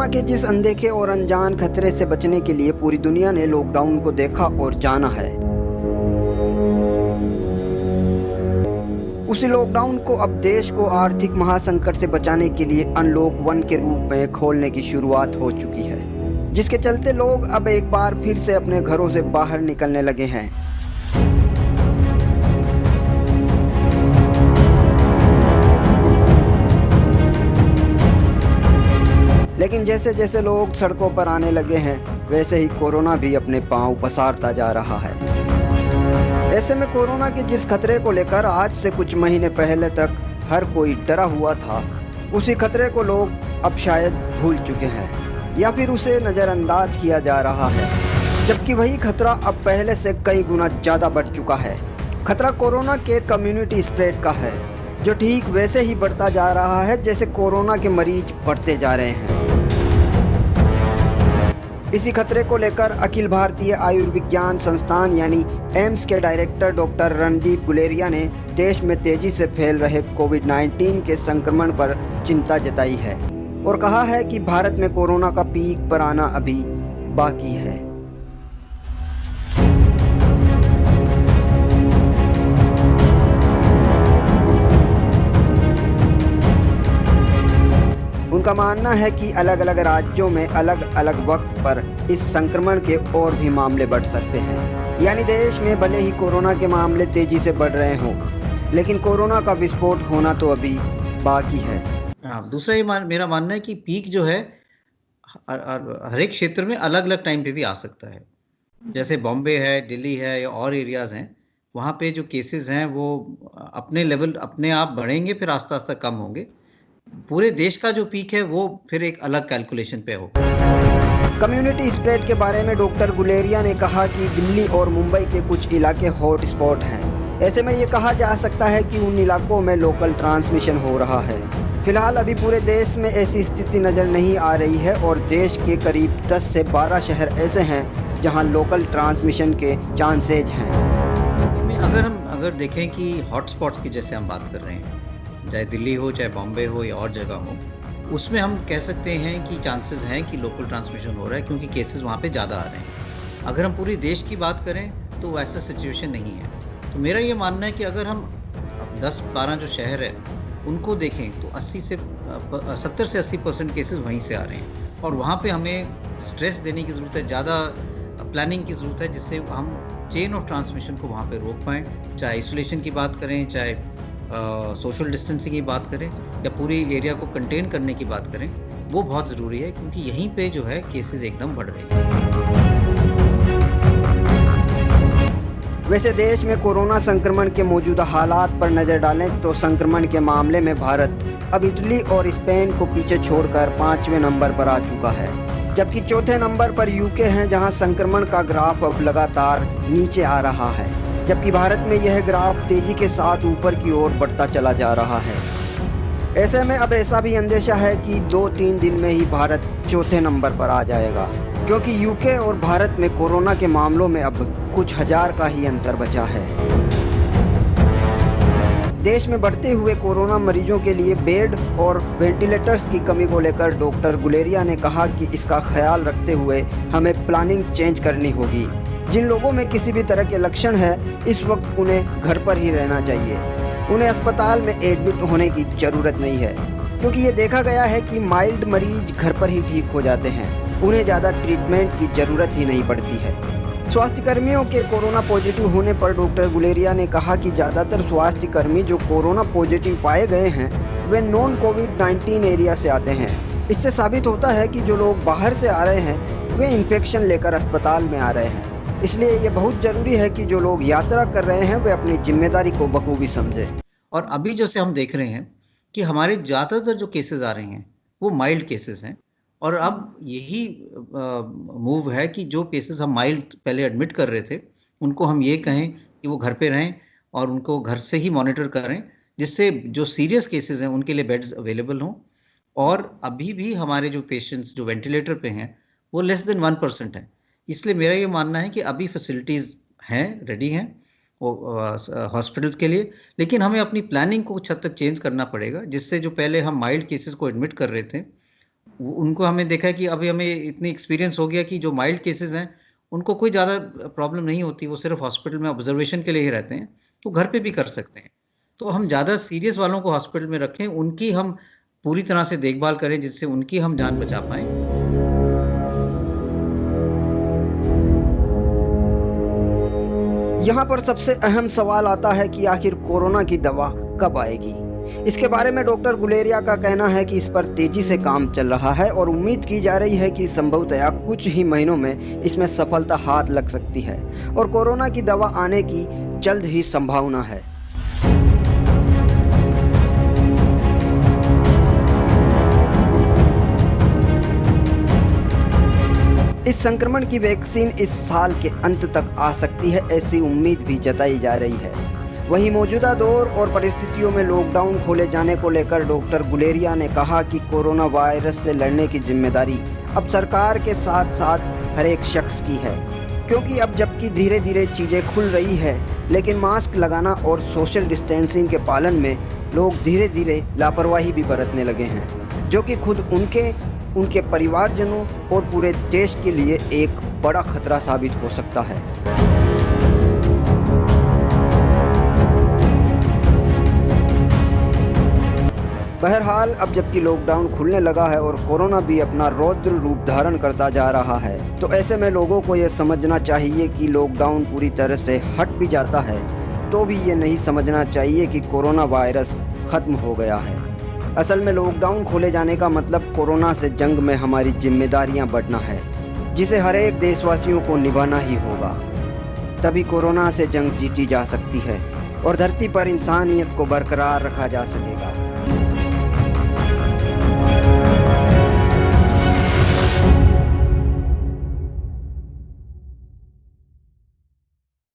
Corona के जिस अनदेखे और अनजान खतरे से बचने के लिए पूरी दुनिया ने लॉकडाउन को देखा और जाना है, उसी लॉकडाउन को अब देश को आर्थिक महासंकट से बचाने के लिए अनलॉक 1 के रूप में खोलने की शुरुआत हो चुकी है, जिसके चलते लोग अब एक बार फिर से अपने घरों से बाहर निकलने लगे हैं। लेकिन जैसे जैसे लोग सड़कों पर आने लगे हैं, वैसे ही कोरोना भी अपने पांव पसारता जा रहा है। ऐसे में कोरोना के जिस खतरे को लेकर आज से कुछ महीने पहले तक हर कोई डरा हुआ था, उसी खतरे को लोग अब शायद भूल चुके हैं या फिर उसे नज़रअंदाज किया जा रहा है, जबकि वही खतरा अब पहले से कई गुना ज़्यादा बढ़ चुका है। खतरा कोरोना के कम्युनिटी स्प्रेड का है, जो ठीक वैसे ही बढ़ता जा रहा है जैसे कोरोना के मरीज बढ़ते जा रहे हैं। इसी खतरे को लेकर अखिल भारतीय आयुर्विज्ञान संस्थान यानी एम्स के डायरेक्टर डॉक्टर रणदीप गुलेरिया ने देश में तेजी से फैल रहे कोविड-19 के संक्रमण पर चिंता जताई है और कहा है कि भारत में कोरोना का पीक पर आना अभी बाकी है। उनका मानना है कि अलग अलग राज्यों में अलग अलग वक्त पर इस संक्रमण के और भी मामले बढ़ सकते हैं। यानी देश में भले ही कोरोना के मामले तेजी से बढ़ रहे हों, लेकिन कोरोना का विस्फोट होना तो अभी बाकी है। दूसरा ये मेरा मानना है कि पीक जो है हर एक क्षेत्र में अलग अलग टाइम पे भी आ सकता है। जैसे बॉम्बे है, दिल्ली है या और एरियाज हैं, वहाँ पे जो केसेस हैं वो अपने लेवल अपने आप बढ़ेंगे, फिर आस्ता आस्ता कम होंगे। पूरे देश का जो पीक है वो फिर एक अलग कैलकुलेशन पे हो। कम्युनिटी स्प्रेड के बारे में डॉक्टर गुलेरिया ने कहा कि दिल्ली और मुंबई के कुछ इलाके हॉट स्पॉट हैं। ऐसे में ये कहा जा सकता है कि उन इलाकों में लोकल ट्रांसमिशन हो रहा है। फिलहाल अभी पूरे देश में ऐसी स्थिति नजर नहीं आ रही है और देश के करीब 10 से 12 शहर ऐसे हैं जहां लोकल ट्रांसमिशन के चांसेज हैं। अगर देखें कि हॉटस्पॉट्स की जैसे हम बात कर रहे हैं, चाहे दिल्ली हो, चाहे बॉम्बे हो या और जगह हो, उसमें हम कह सकते हैं कि चांसेस हैं कि लोकल ट्रांसमिशन हो रहा है क्योंकि केसेस वहाँ पे ज़्यादा आ रहे हैं। अगर हम पूरे देश की बात करें तो वैसा सिचुएशन नहीं है। तो मेरा ये मानना है कि अगर हम 10-12 जो शहर है उनको देखें तो 70 से 80% केसेस वहीं से आ रहे हैं और वहाँ पे हमें स्ट्रेस देने की ज़रूरत है, ज़्यादा प्लानिंग की ज़रूरत है, जिससे हम चेन ऑफ ट्रांसमिशन को वहाँ पे रोक पाएँ। चाहे आइसोलेशन की बात करें, चाहे सोशल डिस्टेंसिंग की बात करें या पूरी एरिया को कंटेन करने की बात करें, वो बहुत ज़रूरी है क्योंकि यहीं पे जो है केसेस एकदम बढ़ रहे हैं। वैसे देश में कोरोना संक्रमण के मौजूदा हालात पर नज़र डालें तो संक्रमण के मामले में भारत अब इटली और स्पेन को पीछे छोड़कर 5वें नंबर पर आ चुका है, जबकि चौथे नंबर पर यूके है जहां संक्रमण का ग्राफ अब लगातार नीचे आ रहा है, जबकि भारत में यह ग्राफ तेजी के साथ ऊपर की ओर बढ़ता चला जा रहा है। ऐसे में अब ऐसा भी अंदेशा है कि 2-3 दिन में ही भारत चौथे नंबर पर आ जाएगा, क्योंकि यूके और भारत में कोरोना के मामलों में अब कुछ हजार का ही अंतर बचा है। देश में बढ़ते हुए कोरोना मरीजों के लिए बेड और वेंटिलेटर्स की कमी को लेकर डॉक्टर गुलेरिया ने कहा कि इसका ख्याल रखते हुए हमें प्लानिंग चेंज करनी होगी। जिन लोगों में किसी भी तरह के लक्षण है, इस वक्त उन्हें घर पर ही रहना चाहिए। उन्हें अस्पताल में एडमिट होने की जरूरत नहीं है, क्योंकि ये देखा गया है कि माइल्ड मरीज घर पर ही ठीक हो जाते हैं, उन्हें ज़्यादा ट्रीटमेंट की जरूरत ही नहीं पड़ती है। स्वास्थ्य कर्मियों के कोरोना पॉजिटिव होने पर डॉक्टर गुलेरिया ने कहा कि ज़्यादातर स्वास्थ्य कर्मी जो कोरोना पॉजिटिव पाए गए हैं वे नॉन कोविड-19 एरिया से आते हैं। इससे साबित होता है कि जो लोग बाहर से आ रहे हैं वे इन्फेक्शन लेकर अस्पताल में आ रहे हैं। इसलिए ये बहुत जरूरी है कि जो लोग यात्रा कर रहे हैं वे अपनी जिम्मेदारी को बखूबी समझें। और अभी जैसे हम देख रहे हैं कि हमारे ज़्यादातर जो केसेस आ रहे हैं वो माइल्ड केसेस हैं और अब यही मूव है कि जो केसेस हम माइल्ड पहले एडमिट कर रहे थे उनको हम ये कहें कि वो घर पे रहें और उनको घर से ही मॉनिटर करें, जिससे जो सीरियस केसेस हैं उनके लिए बेड्स अवेलेबल हों। और अभी भी हमारे जो पेशेंट्स जो वेंटिलेटर पे हैं वो लेस देन 1% है। इसलिए मेरा ये मानना है कि अभी फैसिलिटीज़ हैं, रेडी हैं हॉस्पिटल्स के लिए, लेकिन हमें अपनी प्लानिंग को कुछ हद तक चेंज करना पड़ेगा, जिससे जो पहले हम माइल्ड केसेस को एडमिट कर रहे थे उनको हमें देखा है कि अभी हमें इतनी एक्सपीरियंस हो गया कि जो माइल्ड केसेस हैं, उनको कोई ज़्यादा प्रॉब्लम नहीं होती, वो सिर्फ हॉस्पिटल में ऑब्जर्वेशन के लिए ही रहते हैं, तो घर पे भी कर सकते हैं। तो हम ज़्यादा सीरियस वालों को हॉस्पिटल में रखें, उनकी हम पूरी तरह से देखभाल करें, जिससे उनकी हम जान बचा पाएँ। यहाँ पर सबसे अहम सवाल आता है कि आखिर कोरोना की दवा कब आएगी। इसके बारे में डॉक्टर गुलेरिया का कहना है कि इस पर तेजी से काम चल रहा है और उम्मीद की जा रही है कि संभवतया कुछ ही महीनों में इसमें सफलता हाथ लग सकती है और कोरोना की दवा आने की जल्द ही संभावना है। इस संक्रमण की वैक्सीन इस साल के अंत तक आ सकती है, ऐसी उम्मीद भी जताई जा रही है। वहीं मौजूदा दौर और परिस्थितियों में लॉकडाउन खोले जाने को लेकर डॉक्टर गुलेरिया ने कहा कि कोरोना वायरस से लड़ने की जिम्मेदारी अब सरकार के साथ साथ हर एक शख्स की है, क्योंकि अब जबकि धीरे धीरे चीजें खुल रही है, लेकिन मास्क लगाना और सोशल डिस्टेंसिंग के पालन में लोग धीरे धीरे लापरवाही भी बरतने लगे हैं, जो कि खुद उनके परिवारजनों और पूरे देश के लिए एक बड़ा खतरा साबित हो सकता है। बहरहाल अब जबकि लॉकडाउन खुलने लगा है और कोरोना भी अपना रौद्र रूप धारण करता जा रहा है, तो ऐसे में लोगों को यह समझना चाहिए कि लॉकडाउन पूरी तरह से हट भी जाता है तो भी ये नहीं समझना चाहिए कि कोरोना वायरस खत्म हो गया है। असल में लॉकडाउन खोले जाने का मतलब कोरोना से जंग में हमारी जिम्मेदारियां बढ़ना है, जिसे हर एक देशवासियों को निभाना ही होगा। तभी कोरोना से जंग जीती जा सकती है और धरती पर इंसानियत को बरकरार रखा जा सकेगा।